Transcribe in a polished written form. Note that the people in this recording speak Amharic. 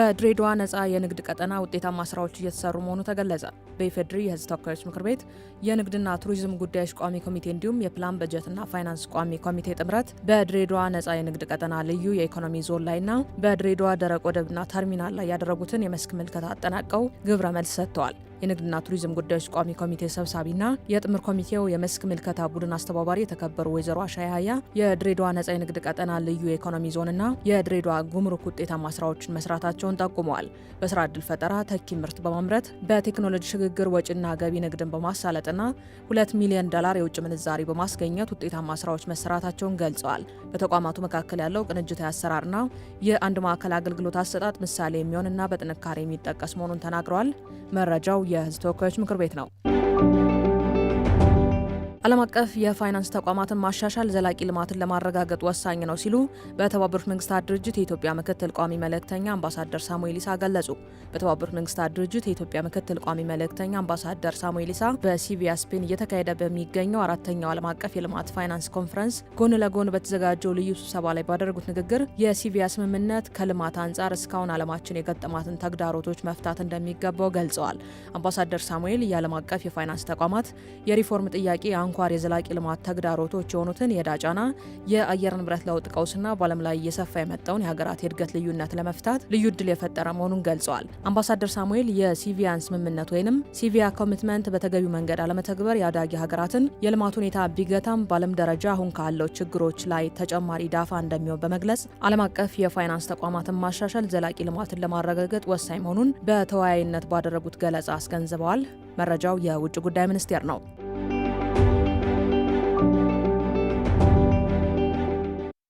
በድሬዳዋ ነጻ የንግድ ቀጠና ውጤታማ ስራዎች እየተሰሩ መሆኑ ተገለጸ። በኢፌዴሪ የሕዝብ ተወካዮች ምክር ቤት የንግድና ቱሪዝም ጉዳዮች ቋሚ ኮሚቴ እንዲሁም የፕላን በጀትና ፋይናንስ ቋሚ ኮሚቴ ጥምረት በድሬዳዋ ነጻ የንግድ ቀጠና ልዩ የኢኮኖሚ ዞን ላይና በድሬዳዋ ደረቅ ወደብና ተርሚናል ላይ ያደረጉትን የመስክ ምልከታ አጠናቀው ግብረ መልስ ሰጥተዋል። የንግድና ቱሪዝም ጉዳዮች ቋሚ ኮሚቴ ሰብሳቢና የጥምር ኮሚቴው የመስክ ምልከታ ቡድን አስተባባሪ የተከበሩ ወይዘሮ አሻይ ሀያ የድሬዳዋ ነጻ የንግድ ቀጠና ልዩ የኢኮኖሚ ዞንና የድሬዳዋ ጉምሩክ ውጤታማ ስራዎችን መስራታቸውን ጠቁመዋል። በስራ ዕድል ፈጠራ፣ ተኪ ምርት በማምረት በቴክኖሎጂ ሽግግር፣ ወጪና ገቢ ንግድን በማሳለጥና $2 ሚሊዮን የውጭ ምንዛሪ በማስገኘት ውጤታማ ስራዎች መሰራታቸውን ገልጸዋል። በተቋማቱ መካከል ያለው ቅንጅታዊ አሰራርና የአንድ ማዕከል አገልግሎት አሰጣጥ ምሳሌ የሚሆንና በጥንካሬ የሚጠቀስ መሆኑን ተናግረዋል። መረጃው የሕዝብ ተወካዮች ምክር ቤት ነው። ዓለም አቀፍ የፋይናንስ ተቋማትን ማሻሻል ዘላቂ ልማትን ለማረጋገጥ ወሳኝ ነው ሲሉ በተባበሩት መንግስታት ድርጅት የኢትዮጵያ ምክትል ቋሚ መልእክተኛ አምባሳደር ሳሙኤል ኢሳ ገለጹ። በተባበሩት መንግስታት ድርጅት የኢትዮጵያ ምክትል ቋሚ መልእክተኛ አምባሳደር ሳሙኤል ኢሳ በሲቪያ ስፔን እየተካሄደ በሚገኘው 4ኛው ዓለም አቀፍ የልማት ፋይናንስ ኮንፈረንስ ጎን ለጎን በተዘጋጀው ልዩ ስብሰባ ላይ ባደረጉት ንግግር የሲቪያ ስምምነት ከልማት አንጻር እስካሁን ዓለማችን የገጠማትን ተግዳሮቶች መፍታት እንደሚገባው ገልጸዋል። አምባሳደር ሳሙኤል የዓለም አቀፍ የፋይናንስ ተቋማት የሪፎርም ጥያቄ አንኳር የዘላቂ ልማት ተግዳሮቶች የሆኑትን የዕዳ ጫና፣ የአየር ንብረት ለውጥ ቀውስና በዓለም ላይ እየሰፋ የመጣውን የሀገራት የእድገት ልዩነት ለመፍታት ልዩ እድል የፈጠረ መሆኑን ገልጸዋል። አምባሳደር ሳሙኤል የሲቪያን ስምምነት ወይም ሲቪያ ኮሚትመንት በተገቢው መንገድ አለመተግበር የአዳጊ ሀገራትን የልማት ሁኔታ ቢገታም በዓለም ደረጃ አሁን ካለው ችግሮች ላይ ተጨማሪ ዳፋ እንደሚሆን በመግለጽ ዓለም አቀፍ የፋይናንስ ተቋማትን ማሻሻል ዘላቂ ልማትን ለማረጋገጥ ወሳኝ መሆኑን በተወያይነት ባደረጉት ገለጻ አስገንዝበዋል። መረጃው የውጭ ጉዳይ ሚኒስቴር ነው።